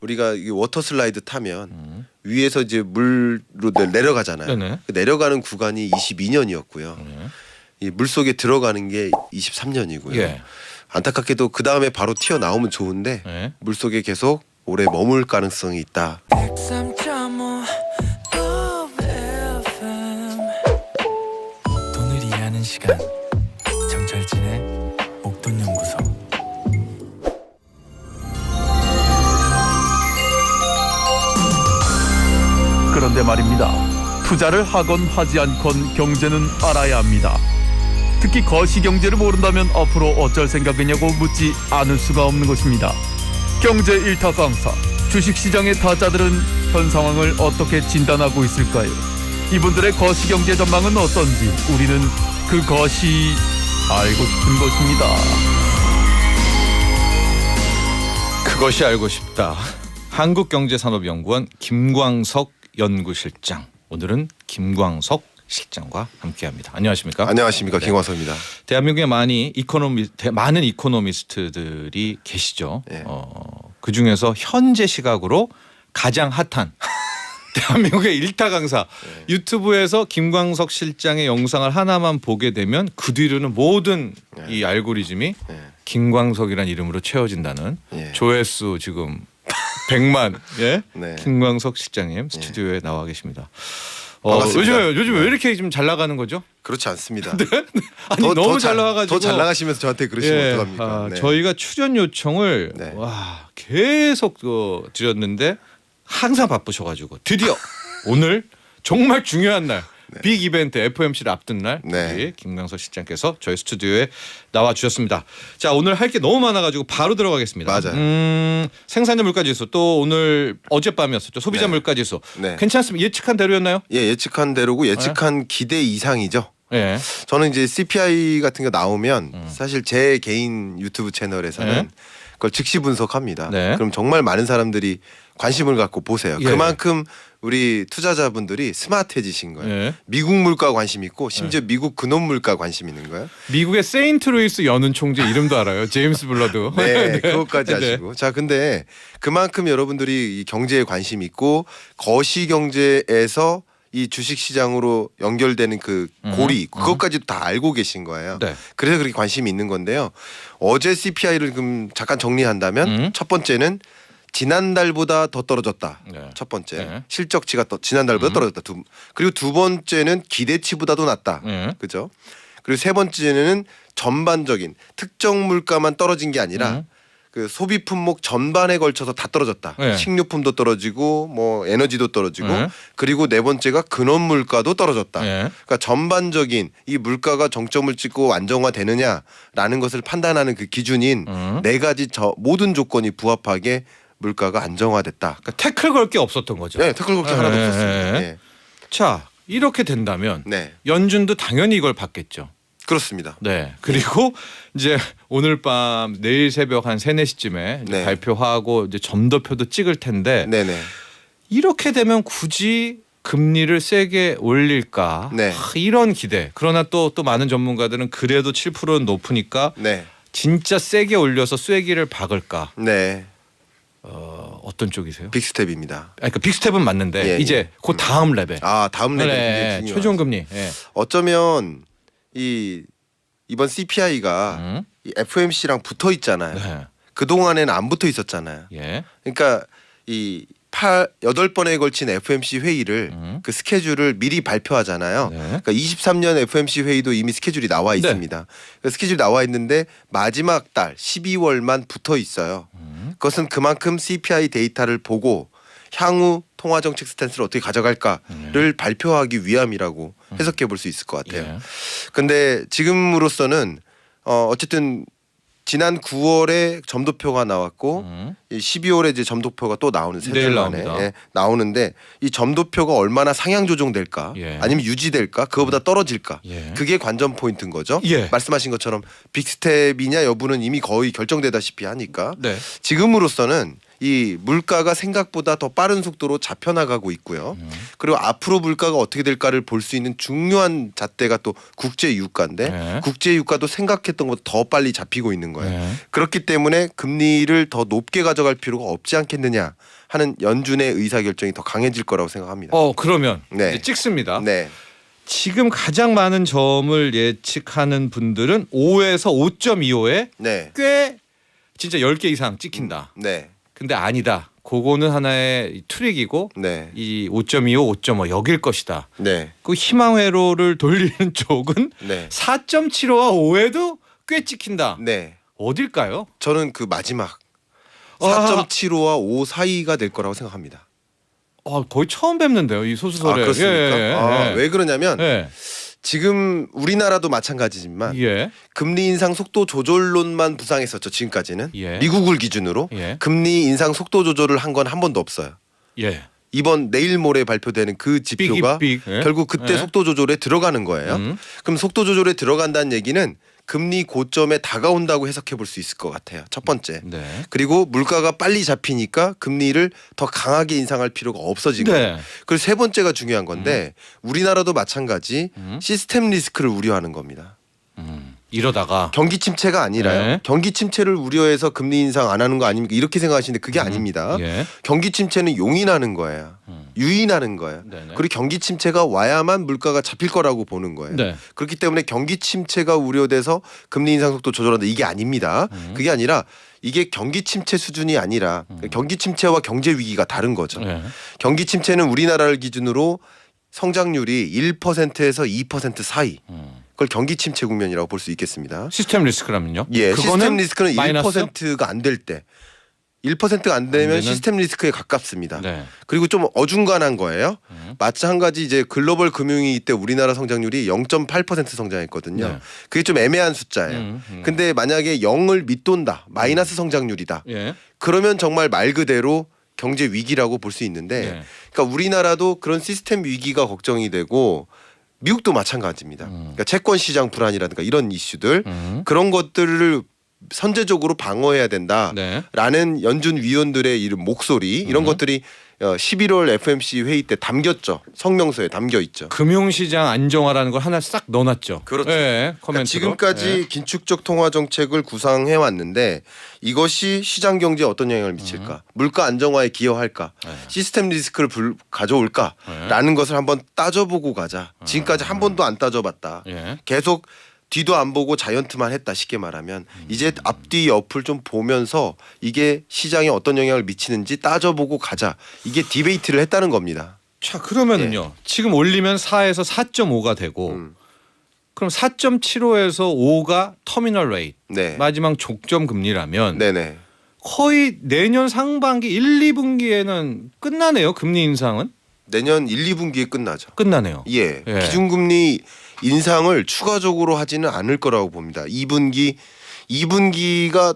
우리가 이 워터 슬라이드 타면 위에서 이제 물로 내려가잖아요. 네네. 그 내려가는 구간이 22년이었고요. 이 물 속에 들어가는 게 23년이고요. 예. 안타깝게도 그 다음에 바로 튀어나오면 좋은데 네. 물 속에 계속 오래 머물 가능성이 있다. 103.5 FM 돈을 이해하는 시간 정철진의 목돈연구소. 그런데 말입니다. 투자를 하건 하지 않건 경제는 알아야 합니다. 특히 거시경제를 모른다면 앞으로 어쩔 생각이냐고 묻지 않을 수가 없는 것입니다. 경제 일타 강사, 주식시장의 타짜들은 현 상황을 어떻게 진단하고 있을까요? 이분들의 거시경제 전망은 어떤지 우리는 그것이 알고 싶은 것입니다. 그것이 알고 싶다. 한국경제산업연구원 김광석 연구실장. 오늘은 김광석 실장과 함께합니다. 안녕하십니까? 안녕하십니까. 네. 김광석입니다. 대한민국에 많은 이코노미스트들이 계시죠. 네. 그 중에서 현재 시각으로 가장 핫한 대한민국의 일타 강사 유튜브에서 김광석 실장의 영상을 하나만 보게 되면 그 뒤로는 모든 이 알고리즘이 김광석이라는 이름으로 채워진다는 조회수 지금 100만 네. 김광석 실장님 스튜디오에 나와 계십니다. 반갑습니다. 요즘 왜 이렇게 좀 잘 나가는 거죠? 그렇지 않습니다. 아니 너무 잘 나와가지고 더 잘 나가시면서 저한테 그러시면 예, 어떡합니까? 네. 저희가 출연 요청을 네. 와 계속 드렸는데 항상 바쁘셔가지고 드디어 오늘 정말 중요한 날 빅 이벤트 FOMC를 앞둔 날 네. 우리 김광석 실장께서 저희 스튜디오에 나와 주셨습니다. 자 오늘 할 게 너무 많아가지고 바로 들어가겠습니다. 맞아요. 생산자 물가지수 또 오늘 어젯밤이었었죠. 소비자 네. 물가지수 네. 괜찮습니다. 예측한 대로였나요? 예측한 대로고 예측한 기대 이상이죠. 예. 저는 이제 CPI 같은 거 나오면 사실 제 개인 유튜브 채널에서는 네. 그걸 즉시 분석합니다. 네. 그럼 정말 많은 사람들이 관심을 갖고 보세요. 예. 그만큼 우리 투자자분들이 스마트해지신 거예요. 예. 미국 물가 관심 있고 심지어 미국 근원 물가 관심 있는 거예요. 미국의 세인트루이스 연은 총재 이름도 알아요. 제임스 블러드. 네, 그것까지 네. 아시고. 자, 근데 그만큼 여러분들이 이 경제에 관심 있고 거시 경제에서 이 주식 시장으로 연결되는 그 고리 그것까지도 다 알고 계신 거예요. 네. 그래서 그렇게 관심이 있는 건데요. 어제 CPI를 그럼 잠깐 정리한다면 첫 번째는 지난달보다 더 떨어졌다. 네. 첫 번째 네. 실적치가 또 지난달보다 떨어졌다. 그리고 두 번째는 기대치보다도 낮다. 네. 그죠? 그리고 세 번째는 전반적인 특정 물가만 떨어진 게 아니라 그 소비 품목 전반에 걸쳐서 다 떨어졌다. 네. 식료품도 떨어지고 뭐 에너지도 떨어지고 네. 그리고 네 번째가 근원 물가도 떨어졌다. 네. 그러니까 전반적인 이 물가가 정점을 찍고 안정화되느냐라는 것을 판단하는 그 기준인 네 가지 모든 조건이 부합하게 물가가 안정화됐다. 그러니까 태클 걸 게 없었던 거죠. 네, 태클 걱정 하나도 네. 없었습니다. 네. 자 이렇게 된다면 네, 연준도 당연히 이걸 받겠죠. 그렇습니다. 네. 그리고 이제 오늘 밤 내일 새벽 한 3, 4시쯤에 네. 발표하고 이제 점도표도 찍을 텐데 네네. 이렇게 되면 굳이 금리를 세게 올릴까? 네. 이런 기대. 그러나 또 많은 전문가들은 그래도 7%는 높으니까 네, 진짜 세게 올려서 쐐기를 박을까? 네. 어떤 쪽이세요? 빅스텝입니다. 그러니까 빅스텝은 맞는데 예, 이제 예. 그 다음 레벨. 아, 다음 레벨 네, 굉장히 최종 중요하죠. 금리. 예. 어쩌면 이번 CPI가 이 FOMC랑 붙어 있잖아요. 네. 그 동안에는 안 붙어 있었잖아요. 예. 그러니까 이 8번에 걸친 FOMC 회의를 그 스케줄을 미리 발표하잖아요. 네. 그러니까 23년 FOMC 회의도 이미 스케줄이 나와 있습니다. 그 스케줄이 나와 있는데 마지막 달 12월만 붙어 있어요. 그것은 그만큼 CPI 데이터를 보고 향후 통화정책 스탠스를 어떻게 가져갈까를 발표하기 위함이라고 해석해 볼 수 있을 것 같아요. 예. 근데 지금으로서는 어쨌든 지난 9월에 점도표가 나왔고 이 12월에 이제 점도표가 또 나오는 세 내일 달 만에 나옵니다. 나오는데 이 점도표가 얼마나 상향 조정될까 예. 아니면 유지될까 그거보다 떨어질까 예. 그게 관전 포인트인 거죠. 예. 말씀하신 것처럼 빅스텝이냐 여부는 이미 거의 결정되다시피 하니까 네. 지금으로서는 이 물가가 생각보다 더 빠른 속도로 잡혀나가고 있고요. 그리고 앞으로 물가가 어떻게 될까를 볼 수 있는 중요한 잣대가 또 국제 유가인데 네. 국제 유가도 생각했던 것보다 더 빨리 잡히고 있는 거예요. 네. 그렇기 때문에 금리를 더 높게 가져갈 필요가 없지 않겠느냐 하는 연준의 의사결정이 더 강해질 거라고 생각합니다. 그러면 네. 이제 찍습니다. 네. 지금 가장 많은 점을 예측하는 분들은 5에서 5.25에 네. 꽤 진짜 10개 이상 찍힌다. 네. 근데 아니다. 그거는 하나의 트릭이고 네. 이 5.25, 5.5 여길 것이다. 네. 그 희망 회로를 돌리는 쪽은 네. 4.75와 5에도 꽤 찍힌다. 네. 어딜까요? 저는 그 마지막 아. 4.75와 5 사이가 될 거라고 생각합니다. 거의 처음 뵙는데요, 이 소수설에. 그렇습니까? 왜 그러냐면 예. 지금 우리나라도 마찬가지지만 예. 금리 인상 속도 조절론만 부상했었죠. 지금까지는 예. 미국을 기준으로 예. 금리 인상 속도 조절을 한 건 한 번도 없어요. 예. 이번 내일 모레 발표되는 그 지표가 예. 결국 그때 예. 속도 조절에 들어가는 거예요. 그럼 속도 조절에 들어간다는 얘기는 금리 고점에 다가온다고 해석해 볼 수 있을 것 같아요. 첫 번째. 네. 그리고 물가가 빨리 잡히니까 금리를 더 강하게 인상할 필요가 없어진 네. 거예요. 그리고 세 번째가 중요한 건데 우리나라도 마찬가지 음. 시스템 리스크를 우려하는 겁니다. 이러다가 경기 침체가 아니라요. 네. 경기 침체를 우려해서 금리 인상 안 하는 거 아닙니까? 이렇게 생각하시는데 그게 아닙니다. 예. 경기 침체는 용인하는 거예요. 유인하는 거예요. 네네. 그리고 경기 침체가 와야만 물가가 잡힐 거라고 보는 거예요. 네. 그렇기 때문에 경기 침체가 우려돼서 금리 인상 속도 조절한다 이게 아닙니다. 그게 아니라 이게 경기 침체 수준이 아니라 경기 침체와 경제 위기가 다른 거죠. 예. 경기 침체는 우리나라를 기준으로 성장률이 1%에서 2% 사이. 그걸 경기 침체 국면이라고 볼 수 있겠습니다. 시스템 리스크라면요? 예, 시스템 그거는 리스크는 마이너스? 1%가 안 될 때, 1%가 안 되면 안 되는? 시스템 리스크에 가깝습니다. 네. 그리고 좀 어중간한 거예요. 마찬가지 이제 글로벌 금융위기 때 우리나라 성장률이 0.8% 성장했거든요. 네. 그게 좀 애매한 숫자예요. 근데 만약에 0을 밑돈다, 마이너스 성장률이다. 예. 그러면 정말 말 그대로 경제 위기라고 볼 수 있는데, 네. 그러니까 우리나라도 그런 시스템 위기가 걱정이 되고. 미국도 마찬가지입니다. 그러니까 채권 시장 불안이라든가 이런 이슈들 그런 것들을 선제적으로 방어해야 된다라는 네. 연준 위원들의 이런 목소리 이런 것들이 11월 FMC 회의 때 담겼죠. 성명서에 담겨 있죠. 금융시장 안정화라는 걸 하나 싹 넣어놨죠. 그렇죠. 예. 그러니까 코멘트로. 지금까지 예. 긴축적 통화 정책을 구상해 왔는데 이것이 시장 경제에 어떤 영향을 미칠까? 물가 안정화에 기여할까? 시스템 리스크를 가져올까?라는 것을 한번 따져보고 가자. 지금까지 한 번도 안 따져봤다. 예. 계속 뒤도 안 보고 자이언트만 했다 쉽게 말하면 이제 앞뒤 옆을 좀 보면서 이게 시장에 어떤 영향을 미치는지 따져보고 가자. 이게 디베이트를 했다는 겁니다. 자 그러면은요. 지금 올리면 4에서 4.5가 되고 그럼 4.75에서 5가 터미널 레이트 네. 마지막 종점 금리라면 네네. 거의 내년 상반기 1, 2분기에는 끝나네요. 금리 인상은 내년 1, 2분기에 끝나죠. 끝나네요. 예. 예. 기준금리 인상을 추가적으로 하지는 않을 거라고 봅니다. 2분기가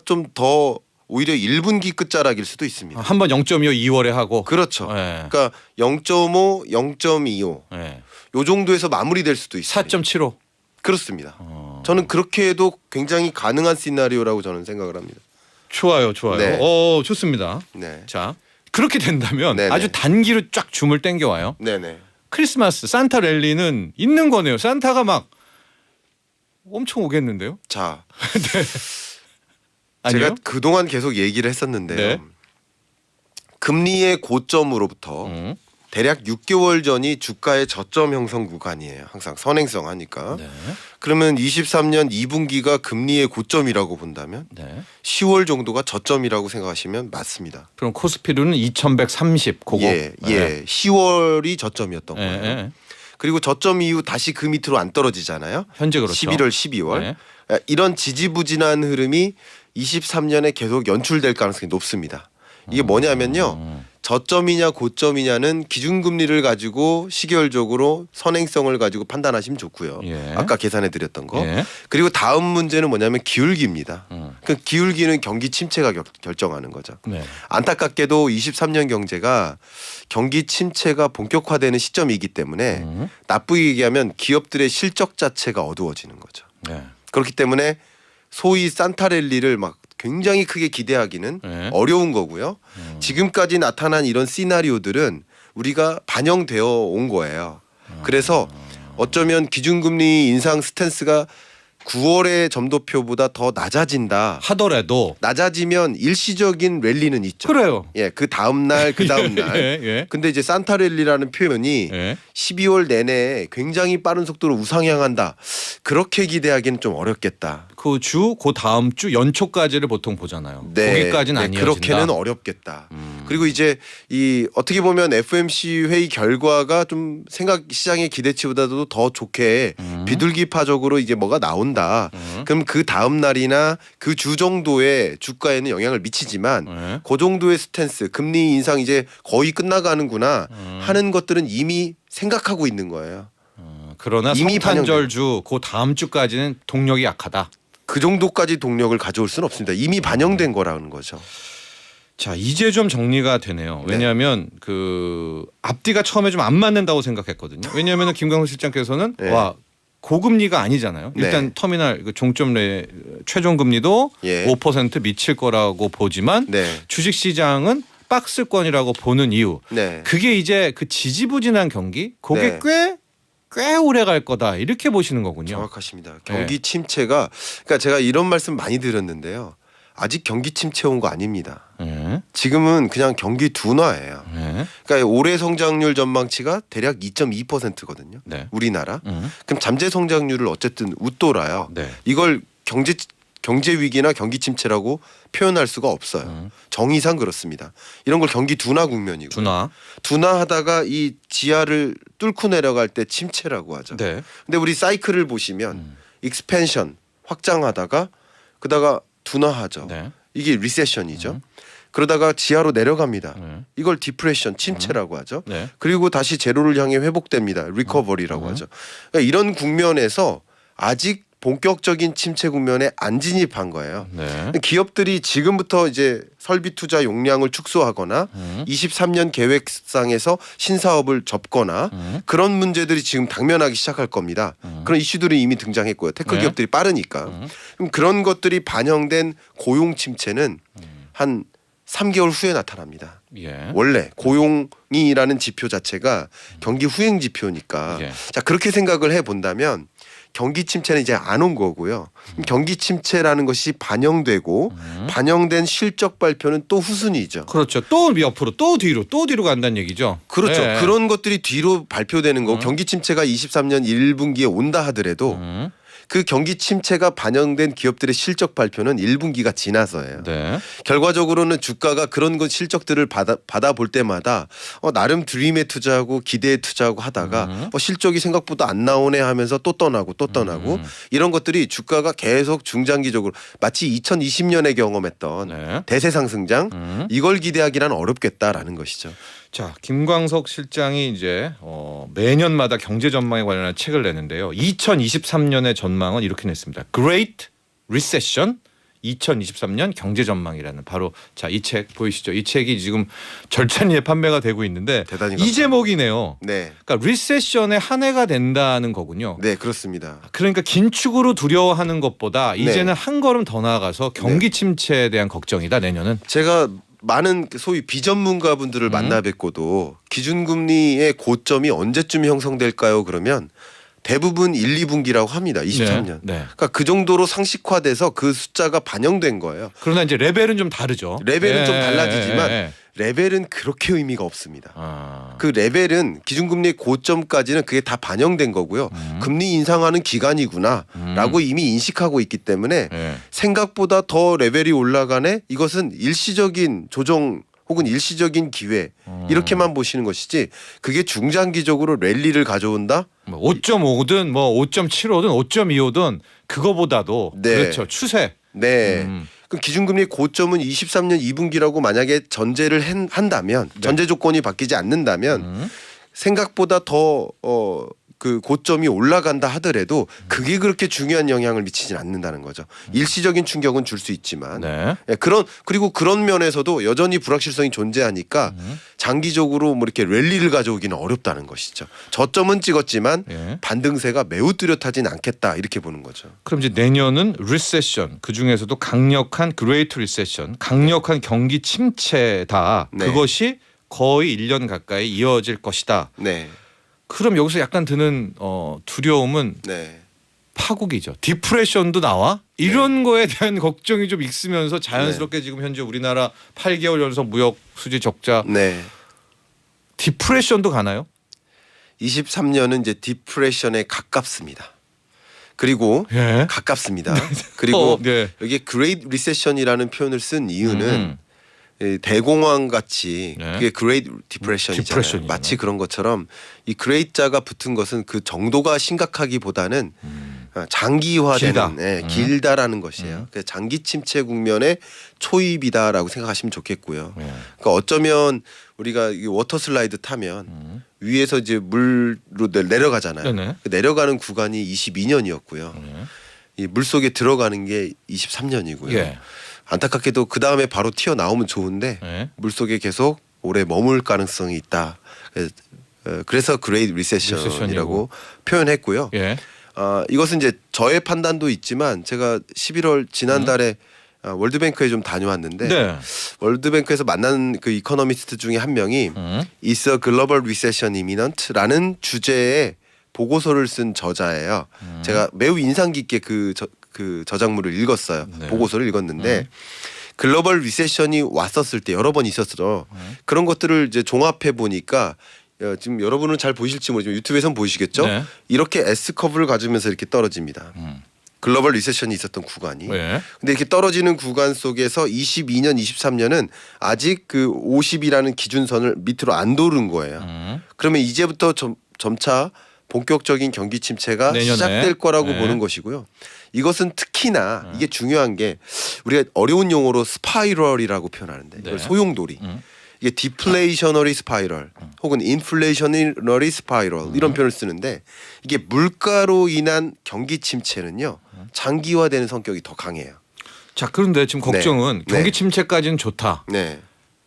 좀 더 오히려 1분기 끝자락일 수도 있습니다. 한번 0.25 2월에 하고. 그렇죠. 예. 그러니까 0.5, 0.25 예. 요 정도에서 마무리될 수도 있습니다. 4.75. 그렇습니다. 저는 그렇게 해도 굉장히 가능한 시나리오라고 저는 생각을 합니다. 좋아요, 좋아요. 네. 좋습니다. 네. 자 그렇게 된다면 네네. 아주 단기로 쫙 줌을 땡겨와요. 네네. 크리스마스 산타 랠리는 있는 거네요. 산타가 막 엄청 오겠는데요? 자, 아니요? 제가 그동안 계속 얘기를 했었는데요. 네. 금리의 고점으로부터 대략 6개월 전이 주가의 저점 형성 구간이에요. 항상 선행성 하니까. 네. 그러면 23년 2분기가 금리의 고점이라고 본다면 네. 10월 정도가 저점이라고 생각하시면 맞습니다. 그럼 코스피로는 2130 그거. 예, 예. 10월이 저점이었던 예, 거예요. 예. 그리고 저점 이후 다시 그 밑으로 안 떨어지잖아요. 현재 그렇죠. 11월, 12월. 네. 이런 지지부진한 흐름이 23년에 계속 연출될 가능성이 높습니다. 이게 뭐냐면요. 저점이냐 고점이냐는 기준금리를 가지고 시계열적으로 선행성을 가지고 판단하시면 좋고요. 예. 아까 계산해 드렸던 거. 예. 그리고 다음 문제는 뭐냐면 기울기입니다. 그 기울기는 경기 침체가 결정하는 거죠. 네. 안타깝게도 23년 경제가 경기 침체가 본격화되는 시점이기 때문에 나쁘게 얘기하면 기업들의 실적 자체가 어두워지는 거죠. 네. 그렇기 때문에 소위 산타랠리를 막 굉장히 크게 기대하기는 네. 어려운 거고요. 지금까지 나타난 이런 시나리오들은 우리가 반영되어 온 거예요. 그래서 어쩌면 기준금리 인상 스탠스가 9월의 점도표보다 더 낮아진다. 하더라도 낮아지면 일시적인 랠리는 있죠. 그래요. 예, 그 다음 날, 그 다음 날. 예, 예. 근데 이제 산타 랠리라는 표현이 예. 12월 내내 굉장히 빠른 속도로 우상향한다. 그렇게 기대하기는 좀 어렵겠다. 그 다음 주 연초까지를 보통 보잖아요. 거기까지는 아니어진다. 그렇게는 어렵겠다. 그리고 이제 이 어떻게 보면 FOMC 회의 결과가 좀 시장의 기대치보다도 더 좋게 비둘기파적으로 이제 뭐가 나온다. 그럼 그 다음 날이나 그 주 정도의 주가에는 영향을 미치지만 네. 그 정도의 스탠스, 금리 인상 이제 거의 끝나가는구나 하는 것들은 이미 생각하고 있는 거예요. 그러나 이미 성탄절주 그 다음 주까지는 동력이 약하다. 그 정도까지 동력을 가져올 수는 없습니다. 이미 반영된 거라는 거죠. 자, 이제 좀 정리가 되네요. 왜냐하면 그 앞뒤가 처음에 좀 안 맞는다고 생각했거든요. 왜냐하면 김광석 실장께서는 네. 와 고금리가 아니잖아요. 일단 네. 터미널 그 종점 최종 금리도 예. 5% 미칠 거라고 보지만 네. 주식 시장은 박스권이라고 보는 이유. 네. 그게 이제 그 지지부진한 경기 그게 네. 꽤 오래 갈 거다 이렇게 보시는 거군요. 정확하십니다. 경기 침체가 그러니까 제가 이런 말씀 많이 들었는데요. 아직 경기 침체 온 거 아닙니다. 네. 지금은 그냥 경기 둔화예요. 네. 그러니까 올해 성장률 전망치가 대략 2.2%거든요. 네. 우리나라. 그럼 잠재 성장률을 어쨌든 웃돌아요. 네. 이걸 경제 위기나 경기 침체라고 표현할 수가 없어요. 정의상 그렇습니다. 이런 걸 경기 둔화 국면이고. 둔화하다가 이 지하를 뚫고 내려갈 때 침체라고 하죠. 네. 근데 우리 사이클을 보시면 익스펜션 확장하다가 그다가 둔화하죠. 네. 이게 리세션이죠. 그러다가 지하로 내려갑니다. 네. 이걸 디프레션 침체라고 하죠. 네. 그리고 다시 제로를 향해 회복됩니다. 리커버리라고 하죠. 그러니까 이런 국면에서 아직 본격적인 침체 국면에 안 진입한 거예요. 네. 기업들이 지금부터 이제 설비 투자 용량을 축소하거나 23년 계획상에서 신사업을 접거나 그런 문제들이 지금 당면하기 시작할 겁니다. 그런 이슈들이 이미 등장했고요. 테크 네. 기업들이 빠르니까. 그럼 그런 것들이 반영된 고용 침체는 한 3개월 후에 나타납니다. 예. 원래 고용이라는 지표 자체가 경기 후행 지표니까 예. 자 그렇게 생각을 해 본다면 경기 침체는 이제 안 온 거고요. 경기 침체라는 것이 반영되고 반영된 실적 발표는 또 후순위죠. 그렇죠. 또 옆으로 또 뒤로 간다는 얘기죠. 그렇죠. 네. 그런 것들이 뒤로 발표되는 거고 경기 침체가 23년 1분기에 온다 하더라도 그 경기 침체가 반영된 기업들의 실적 발표는 1분기가 지나서예요. 네. 결과적으로는 주가가 그런 것 실적들을 받아볼 때마다 나름 드림에 투자하고 기대에 투자하고 하다가 실적이 생각보다 안 나오네 하면서 또 떠나고 이런 것들이 주가가 계속 중장기적으로 마치 2020년에 경험했던 네. 대세 상승장 이걸 기대하기란 어렵겠다라는 것이죠. 자, 김광석 실장이 이제 매년마다 경제 전망에 관련한 책을 내는데요. 2023년의 전망은 이렇게 냈습니다. Great Recession 2023년 경제 전망이라는 바로 자, 이 책 보이시죠? 이 책이 지금 절찬리에 판매가 되고 있는데 대단히 이 감사합니다. 제목이네요. 네, 그러니까 리세션의 한 해가 된다는 거군요. 네 그렇습니다. 그러니까 긴축으로 두려워하는 것보다 네. 이제는 한 걸음 더 나아가서 경기 침체에 대한 걱정이다 내년은. 제가 많은 소위 비전문가분들을 만나 뵙고도 기준금리의 고점이 언제쯤 형성될까요? 그러면 대부분 1, 2분기라고 합니다. 23년. 네. 그러니까 그 정도로 상식화돼서 그 숫자가 반영된 거예요. 그러나 이제 레벨은 좀 다르죠. 레벨은 좀 예, 달라지지만 예, 예. 레벨은 그렇게 의미가 없습니다. 아. 그 레벨은 기준금리의 고점까지는 그게 다 반영된 거고요. 금리 인상하는 기간이구나라고 이미 인식하고 있기 때문에 예. 생각보다 더 레벨이 올라가네. 이것은 일시적인 조정 혹은 일시적인 기회 이렇게만 보시는 것이지 그게 중장기적으로 랠리를 가져온다? 뭐 5.5든 뭐 5.75든 5.25든 그거보다도 네. 그렇죠. 추세. 네. 그 기준금리 고점은 23년 2분기라고 만약에 전제를 한다면 전제 조건이 바뀌지 않는다면 생각보다 더 그 고점이 올라간다 하더라도 그게 그렇게 중요한 영향을 미치진 않는다는 거죠. 일시적인 충격은 줄 수 있지만 네. 그리고 그런 면에서도 여전히 불확실성이 존재하니까 장기적으로 뭐 이렇게 랠리를 가져오기는 어렵다는 것이죠. 저점은 찍었지만 예. 반등세가 매우 뚜렷하진 않겠다 이렇게 보는 거죠. 그럼 이제 내년은 리세션 그 중에서도 강력한 그레이트 리세션, 강력한 경기 침체다. 네. 그것이 거의 1년 가까이 이어질 것이다. 네, 그럼 여기서 약간 드는 두려움은 네, 파국이죠. 디프레션도 나와? 이런 거에 대한 걱정이 좀 있으면서 자연스럽게 지금 현재 우리나라 8개월 연속 무역 수지 적자 네. 디프레션도 가나요? 23년은 이제 디프레션에 가깝습니다. 그리고 예. 가깝습니다. 그리고 네. 여기에 그레이트 리세션이라는 표현을 쓴 이유는 이 대공황 같이 네. 그게 그레이트 디프레션이잖아요. 디프레션이구나. 마치 그런 것처럼 이 그레이트자가 붙은 것은 그 정도가 심각하기보다는 장기화되는 길다. 길다라는 것이에요. 그래서 장기 침체 국면의 초입이다라고 생각하시면 좋겠고요. 예. 그러니까 어쩌면 우리가 이 워터 슬라이드 타면 위에서 이제 물로 내려가잖아요. 네네. 그 내려가는 구간이 22년이었고요. 이 물 속에 들어가는 게 23년이고요. 예. 안타깝게도 그 다음에 바로 튀어나오면 좋은데 예. 물 속에 계속 오래 머물 가능성이 있다. 그래서 그레이트 리세션이라고 표현했고요. 예. 이것은 이제 저의 판단도 있지만 제가 11월 지난달에 월드뱅크에 좀 다녀왔는데 네. 월드뱅크에서 만난 그 이코노미스트 중에 한 명이 Is a Global Recession Imminent라는 주제의 보고서를 쓴 저자예요. 제가 매우 인상 깊게 그 저작물을 읽었어요. 네. 보고서를 읽었는데 글로벌 리세션이 왔었을 때 여러 번 있었죠. 그런 것들을 이제 종합해 보니까 지금 여러분은 잘 보실지 모르지만 유튜브에선 보이시겠죠. 네. 이렇게 S 커브를 가지면서 이렇게 떨어집니다. 글로벌 리세션이 있었던 구간이. 예. 근데 이렇게 떨어지는 구간 속에서 22년, 23년은 아직 그 50이라는 기준선을 밑으로 안 도른 거예요. 그러면 이제부터 점차 본격적인 경기 침체가 내년에. 시작될 거라고 네. 보는 것이고요. 이것은 특히나 이게 중요한 게 우리가 어려운 용어로 스파이럴이라고 표현하는데 이걸 네. 소용돌이. 이게 디플레이셔너리 스파이럴 혹은 인플레이셔너리 스파이럴 이런 표현을 쓰는데 이게 물가로 인한 경기 침체는요 장기화되는 성격이 더 강해요. 자, 그런데 지금 걱정은 네. 경기 네. 침체까지는 좋다. 네,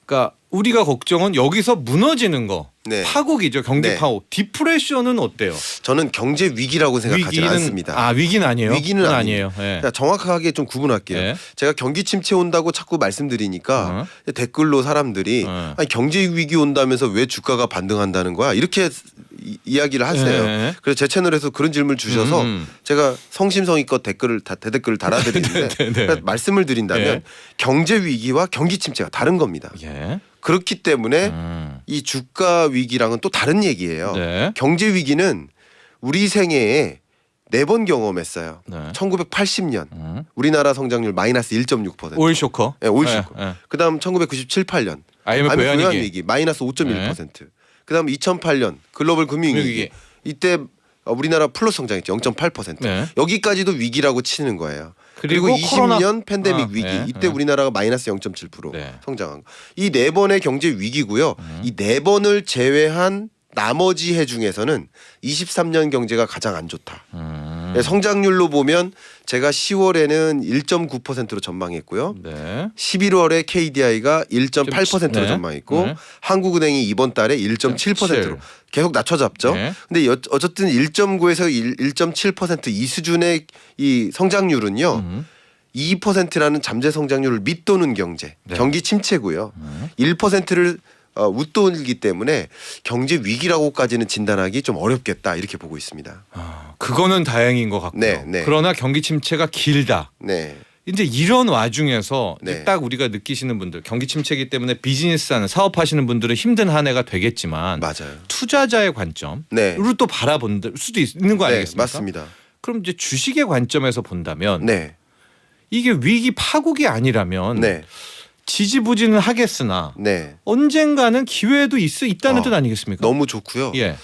그러니까 우리가 걱정은 여기서 무너지는 거. 네. 파국이죠. 경기 네. 파국. 디프레션은 어때요? 저는 경제 위기라고 생각하지 않습니다. 위기는 아니에요. 위기는 그건 아니에요. 아니에요. 예. 그러니까 정확하게 좀 구분할게요. 네. 제가 경기 침체 온다고 자꾸 말씀드리니까 댓글로 사람들이 아니, 경제 위기 온다면서 왜 주가가 반등한다는 거야? 이렇게 이야기를 하세요. 네. 그래서 제 채널에서 그런 질문을 주셔서 제가 성심성의껏 대댓글을 달아드리는데 네. 그러니까 말씀을 드린다면 네. 경제 위기와 경기 침체가 다른 겁니다. 예. 그렇기 때문에 이 주가 위기랑은 또 다른 얘기예요. 네. 경제 위기는 우리 생애에 4번 경험했어요. 네. 1980년 우리나라 성장률 마이너스 1.6%. 오일 쇼커. 네, 오일 쇼크. 예. 그다음 1997, 8년 IMF 외환위기. 마이너스 5.1%. 그다음 2008년 글로벌 금융위기. 금융위기. 이때 우리나라 플러스 성장했죠. 0.8%. 네. 여기까지도 위기라고 치는 거예요. 그리고 그리고 20년 팬데믹 위기. 네. 이때 우리나라가 마이너스 0.7% 네. 성장한 거. 이 4번의 경제 위기고요. 이 4번을 제외한 나머지 해 중에서는 23년 경제가 가장 안 좋다. 성장률로 보면 제가 10월에는 1.9%로 전망했고요. 네. 11월에 KDI가 1.8%로 네. 전망했고 네. 한국은행이 이번 달에 1.7%로 계속 낮춰잡죠. 네. 근데 어쨌든 1.9에서 1.7% 이 수준의 이 성장률은요. 2%라는 잠재 성장률을 밑도는 경제, 네. 경기 침체고요. 1%를 웃돌기 때문에 경제 위기라고까지는 진단하기 좀 어렵겠다 이렇게 보고 있습니다. 그거는 다행인 것 같고요. 네, 네. 그러나 경기 침체가 길다. 네, 이제 이런 와중에서 네. 딱 우리가 느끼시는 분들 경기 침체이기 때문에 비즈니스하는 사업하시는 분들은 힘든 한 해가 되겠지만 맞아요. 투자자의 관점으로 네, 또 바라볼 수도 있는 거 네, 아니겠습니까? 맞습니다. 그럼 이제 주식의 관점에서 본다면 네, 이게 위기 파국이 아니라면 네, 지지부진은 하겠으나 네. 언젠가는 기회도 있다는 뜻 아니겠습니까? 너무 좋고요. 예.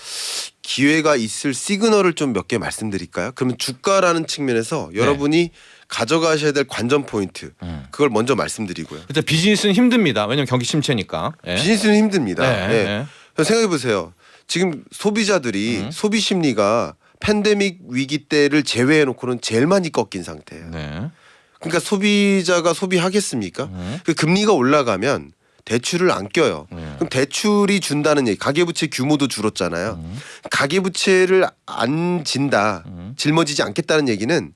기회가 있을 시그널을 좀 몇 개 말씀드릴까요? 그러면 주가라는 측면에서 여러분이 가져가셔야 될 관전 포인트 그걸 먼저 말씀드리고요. 일단 비즈니스는 힘듭니다. 왜냐하면 경기 침체니까. 예. 비즈니스는 힘듭니다. 네, 네. 생각해 보세요. 지금 소비자들이 소비 심리가 팬데믹 위기 때를 제외해 놓고는 제일 많이 꺾인 상태예요. 네. 그러니까 소비자가 소비하겠습니까? 그 금리가 올라가면 대출을 안 껴요. 그럼 대출이 준다는 얘기, 가계부채 규모도 줄었잖아요. 가계부채를 안 진다, 짊어지지 않겠다는 얘기는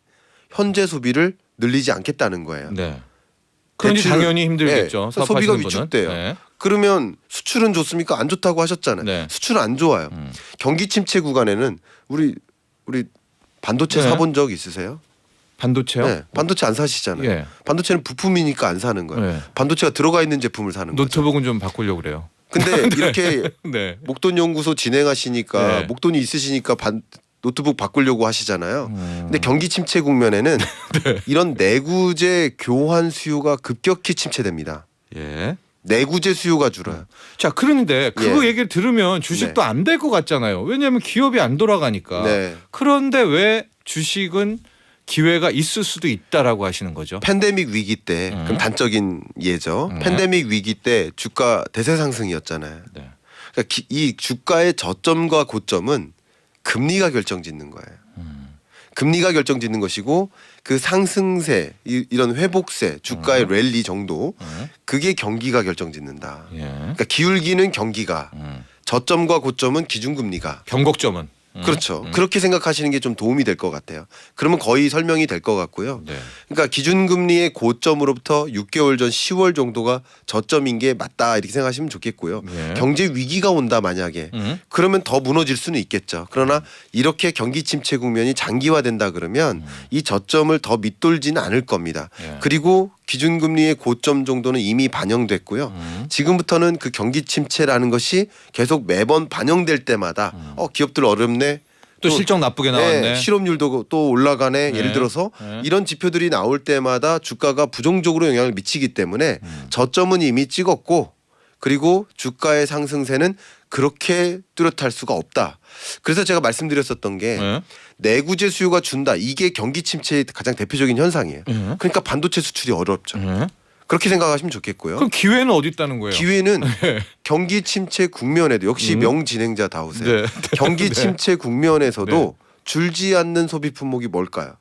현재 소비를 늘리지 않겠다는 거예요. 네. 그런지 대출- 당연히 힘들겠죠. 네, 사업하시는 소비가 분은. 위축돼요. 네. 그러면 수출은 좋습니까? 안 좋다고 하셨잖아요. 네. 수출은 안 좋아요. 경기 침체 구간에는 우리 반도체 네. 사본 적 있으세요? 반도체요? 네, 반도체 안 사시잖아요. 예. 반도체는 부품이니까 안 사는 거예요. 네. 반도체가 들어가 있는 제품을 사는 거죠. 노트북은 좀 바꾸려고 그래요. 근데 이렇게 네. 목돈 연구소 진행하시니까 네. 목돈이 있으시니까 노트북 바꾸려고 하시잖아요. 근데 경기 침체 국면에는 네. 이런 내구재 교환 수요가 급격히 침체됩니다. 예. 내구재 수요가 줄어요. 자, 그런데 그거 예. 얘기를 들으면 주식도 안 될 것 같잖아요. 왜냐하면 기업이 안 돌아가니까. 네. 그런데 왜 주식은 기회가 있을 수도 있다라고 하시는 거죠? 팬데믹 위기 때 그럼 단적인 예죠. 팬데믹 위기 때 주가 대세 상승이었잖아요. 네. 그러니까 이 주가의 저점과 고점은 금리가 결정짓는 거예요. 금리가 결정짓는 것이고 그 상승세 이런 회복세 주가의 랠리 정도 그게 경기가 결정짓는다. 예. 그러니까 기울기는 경기가 저점과 고점은 기준금리가 경곡점은 그렇죠. 그렇게 생각하시는 게 좀 도움이 될 것 같아요. 그러면 거의 설명이 될 것 같고요. 네. 그러니까 기준금리의 고점으로부터 6개월 전 10월 정도가 저점인 게 맞다 이렇게 생각하시면 좋겠고요. 예. 경제 위기가 온다 만약에 그러면 더 무너질 수는 있겠죠. 그러나 이렇게 경기 침체 국면이 장기화된다 그러면 이 저점을 더 밑돌지는 않을 겁니다. 예. 그리고 기준금리의 고점 정도는 이미 반영됐고요. 지금부터는 그 경기 침체라는 것이 계속 매번 반영될 때마다 기업들 어렵네. 또 실적 나쁘게 나왔네. 네, 실업률도 또 올라가네. 네. 예를 들어서 네. 이런 지표들이 나올 때마다 주가가 부정적으로 영향을 미치기 때문에 저점은 이미 찍었고 그리고 주가의 상승세는 그렇게 뚜렷할 수가 없다. 그래서 제가 말씀드렸었던 게 네. 내구재 수요가 준다. 이게 경기 침체의 가장 대표적인 현상이에요. 네. 그러니까 반도체 수출이 어렵죠. 예. 그렇게 생각하시면 좋겠고요. 그럼 기회는 어디 있다는 거예요? 기회는 경기 침체 국면에도 역시 명진행자다우세요. 네. 경기 네. 침체 국면에서도 네. 줄지 않는 소비 품목이 뭘까요?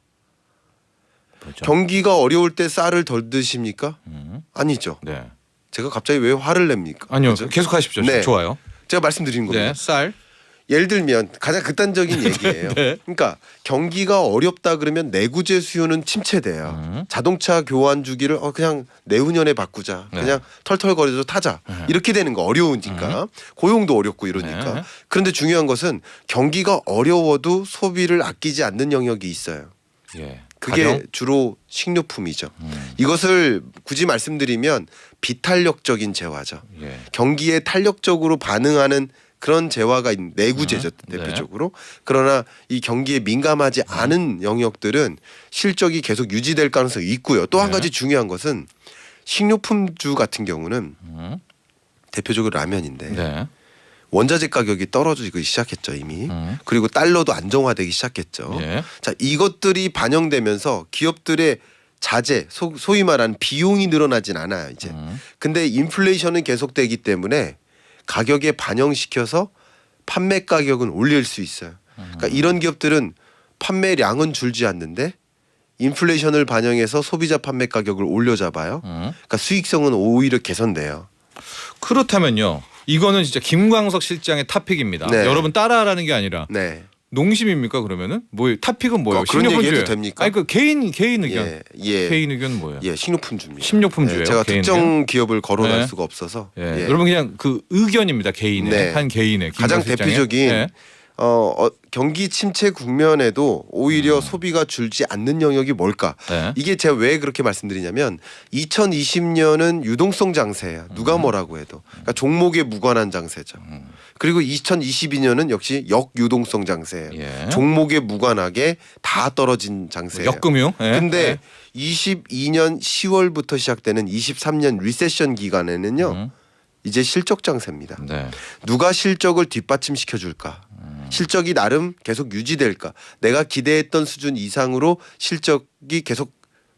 뭐죠? 경기가 어려울 때 쌀을 덜 드십니까? 아니죠. 네. 제가 갑자기 왜 화를 냅니까? 아니요. 그죠? 계속 하십시오. 네. 좋아요. 제가 말씀드린 겁니다. 네. 쌀. 예를 들면 가장 극단적인 얘기예요. 네. 그러니까 경기가 어렵다 그러면 내구재 수요는 침체돼요. 자동차 교환 주기를 그냥 내후년에 바꾸자. 네. 그냥 털털거려서 타자. 이렇게 되는 거 어려우니까 고용도 어렵고 이러니까. 네. 그런데 중요한 것은 경기가 어려워도 소비를 아끼지 않는 영역이 있어요. 예. 그게 가령? 주로 식료품이죠. 이것을 굳이 말씀드리면 비탄력적인 재화죠. 예. 경기에 탄력적으로 반응하는 그런 재화가 있는 내구재죠 네. 대표적으로. 그러나 이 경기에 민감하지 않은 영역들은 실적이 계속 유지될 가능성이 있고요. 또 한 네. 가지 중요한 것은 식료품주 같은 경우는 대표적으로 라면인데 네. 원자재 가격이 떨어지기 시작했죠 이미. 그리고 달러도 안정화되기 시작했죠. 예. 자, 이것들이 반영되면서 기업들의 자재 소위 말하는 비용이 늘어나진 않아요 이제. 근데 인플레이션은 계속되기 때문에 가격에 반영시켜서 판매 가격은 올릴 수 있어요. 그러니까 이런 기업들은 판매량은 줄지 않는데 인플레이션을 반영해서 소비자 판매 가격을 올려잡아요. 그러니까 수익성은 오히려 개선돼요. 그렇다면요. 이거는 진짜 김광석 실장의 탑픽입니다. 네. 여러분 따라하라는 게 아니라 네. 농심입니까 그러면은? 뭐 탑픽은 뭐예요? 그런 얘기해도 식료품주예요. 됩니까? 아니 그 개인 의견. 예. 개인 의견은 뭐예요? 예, 식료품주입니다. 식료품주예요, 제가 개인 특정 기업을 거론할 네. 수가 없어서. 예. 예. 여러분 그냥 그 의견입니다. 개인의 네. 한 개인의 가장 김광석 실장의. 대표적인 예. 경기 침체 국면에도 오히려 소비가 줄지 않는 영역이 뭘까? 네. 이게 제가 왜 그렇게 말씀드리냐면 2020년은 유동성 장세예요. 누가 뭐라고 해도. 그러니까 종목에 무관한 장세죠. 그리고 2022년은 역시 역유동성 장세예요. 예. 종목에 무관하게 다 떨어진 장세예요. 역금융. 예. 근데 예. 22년 10월부터 시작되는 23년 리세션 기간에는요. 이제 실적 장세입니다. 네. 누가 실적을 뒷받침시켜 줄까? 실적이 나름 계속 유지될까? 내가 기대했던 수준 이상으로 실적이 계속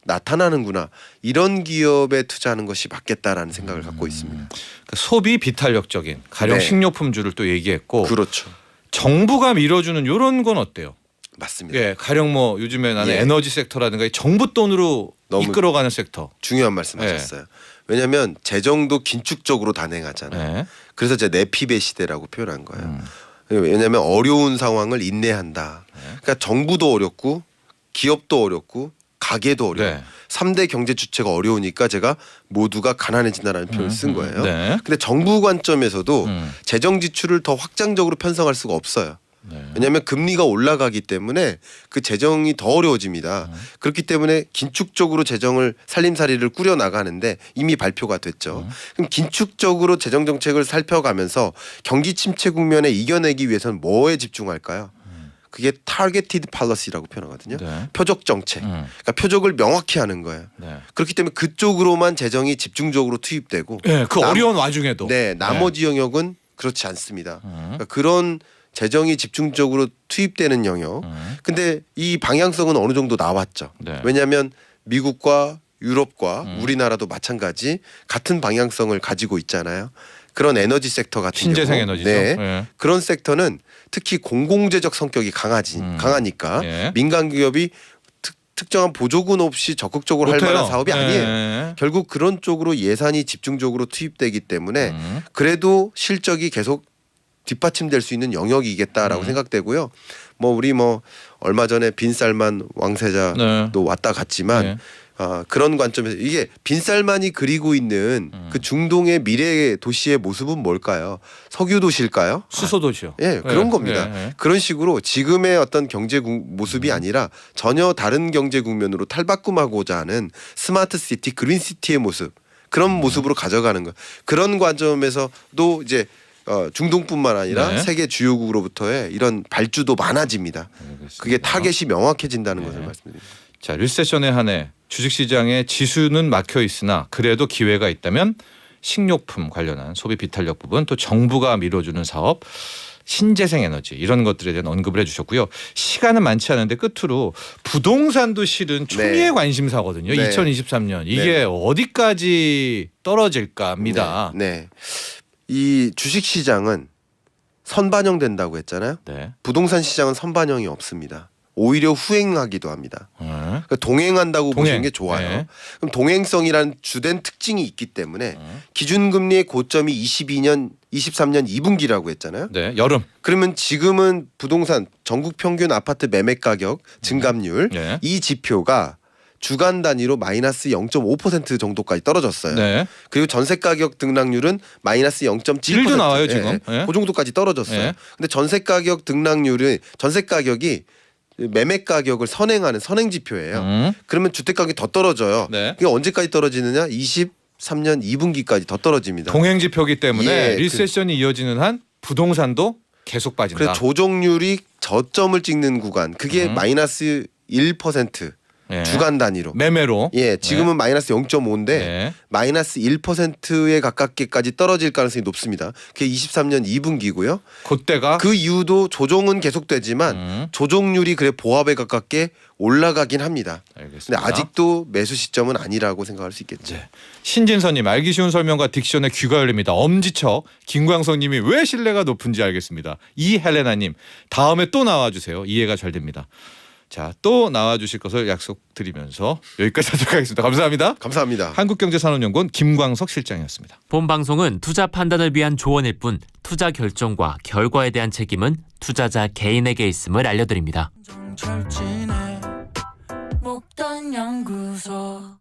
나타나는구나. 이런 기업에 투자하는 것이 맞겠다라는 생각을 갖고 있습니다. 그 소비 비탄력적인 가령 네. 식료품주를 또 얘기했고 그렇죠. 정부가 밀어주는 이런 건 어때요? 맞습니다. 예, 가령 뭐 요즘에 나는 예. 에너지 섹터라든가 이 정부 돈으로 너무 이끌어가는 섹터. 중요한 말씀하셨어요. 왜냐하면 재정도 긴축적으로 단행하잖아요. 네. 그래서 제가 내피배 시대라고 표현한 거예요. 왜냐하면 어려운 상황을 인내한다. 그러니까 정부도 어렵고 기업도 어렵고 가게도 어려워요. 네. 3대 경제 주체가 어려우니까 제가 모두가 가난해진다라는 표현을 쓴 거예요. 네. 근데 정부 관점에서도 음. 재정 지출을 더 확장적으로 편성할 수가 없어요. 네. 왜냐하면 금리가 올라가기 때문에 그 재정이 더 어려워집니다. 그렇기 때문에 긴축적으로 재정을 살림살이를 꾸려 나가는데 이미 발표가 됐죠. 그럼 긴축적으로 재정 정책을 살펴가면서 경기 침체 국면에 이겨내기 위해서는 뭐에 집중할까요? 그게 targeted policy라고 표현하거든요. 네. 표적 정책. 그러니까 표적을 명확히 하는 거예요. 네. 그렇기 때문에 그쪽으로만 재정이 집중적으로 투입되고 네, 그 어려운 와중에도 네, 나머지 영역은 그렇지 않습니다. 그러니까 그런 재정이 집중적으로 투입되는 영역. 근데 이 방향성은 어느 정도 나왔죠. 네. 왜냐하면 미국과 유럽과 우리나라도 마찬가지 같은 방향성을 가지고 있잖아요. 그런 에너지 섹터 같은 신재생 경우. 에너지죠. 네. 네. 그런 섹터는 특히 공공재적 성격이 강하니까 예. 민간 기업이 특정한 보조금 없이 적극적으로 할 못해요. 만한 사업이 아니에요. 네. 결국 그런 쪽으로 예산이 집중적으로 투입되기 때문에 그래도 실적이 계속 뒷받침될 수 있는 영역이겠다라고 생각되고요. 우리 얼마 전에 빈살만 왕세자도 네. 왔다 갔지만 네. 그런 관점에서 이게 빈살만이 그리고 있는 그 중동의 미래 도시의 모습은 뭘까요? 석유 도시일까요? 수소도시요. 예, 그런 네. 겁니다. 네. 그런 식으로 지금의 어떤 경제 모습이 아니라 전혀 다른 경제 국면으로 탈바꿈하고자 하는 스마트 시티, 그린 시티의 모습 그런 모습으로 가져가는 거. 그런 관점에서도 이제 중동뿐만 아니라 네. 세계 주요국으로부터의 이런 발주도 많아집니다. 그게 타겟이 명확해진다는 것을 말씀드립니다. 자, 리세션에 한해 주식시장에 지수는 막혀 있으나 그래도 기회가 있다면 식료품 관련한 소비 비탄력 부분 또 정부가 밀어주는 사업 신재생 에너지 이런 것들에 대한 언급을 해주셨고요. 시간은 많지 않은데 끝으로 부동산도 실은 초미의 네. 관심사거든요. 네. 2023년 이게 네. 어디까지 떨어질까 합니다. 네. 이 주식 시장은 선반영된다고 했잖아요. 네. 부동산 시장은 선반영이 없습니다. 오히려 후행하기도 합니다. 그러니까 동행한다고 보시는 게 좋아요. 네. 그럼 동행성이라는 주된 특징이 있기 때문에 기준금리의 고점이 23년 2분기라고 했잖아요. 네. 여름. 그러면 지금은 부동산 전국 평균 아파트 매매 가격 증감률 네. 이 지표가 주간 단위로 마이너스 0.5% 정도까지 떨어졌어요. 네. 그리고 전세 가격 등락률은 마이너스 0.7%. 일도 나와요, 지금. 네. 그 정도까지 떨어졌어요. 네. 근데 전세 가격 등락률은 전세 가격이 매매 가격을 선행하는 선행 지표예요. 그러면 주택 가격이 더 떨어져요. 네. 그게 언제까지 떨어지느냐? 23년 2분기까지 더 떨어집니다. 동행지표기 때문에 예, 리세션이 이어지는 한 부동산도 계속 빠진다. 그래서 조정률이 저점을 찍는 구간 그게 마이너스 1% 예. 주간 단위로. 매매로. 예, 지금은 마이너스 0.5인데 네. 마이너스 1%에 가깝게까지 떨어질 가능성이 높습니다. 그게 23년 2분기고요. 그때가 그 이유도 조정은 계속되지만 조정률이 그래 보합에 가깝게 올라가긴 합니다. 알겠습니다. 근데 아직도 매수 시점은 아니라고 생각할 수 있겠죠. 신진서님 알기 쉬운 설명과 딕션에 귀가 열립니다. 엄지척 김광석님이 왜 신뢰가 높은지 알겠습니다. 이헬레나님 다음에 또 나와주세요. 이해가 잘 됩니다. 자, 또 나와주실 것을 약속드리면서 여기까지 하도록 하겠습니다. 감사합니다. 감사합니다. 한국경제산업연구원 김광석 실장이었습니다. 본 방송은 투자 판단을 위한 조언일 뿐 투자 결정과 결과에 대한 책임은 투자자 개인에게 있음을 알려드립니다. 정철진의 목돈 연구소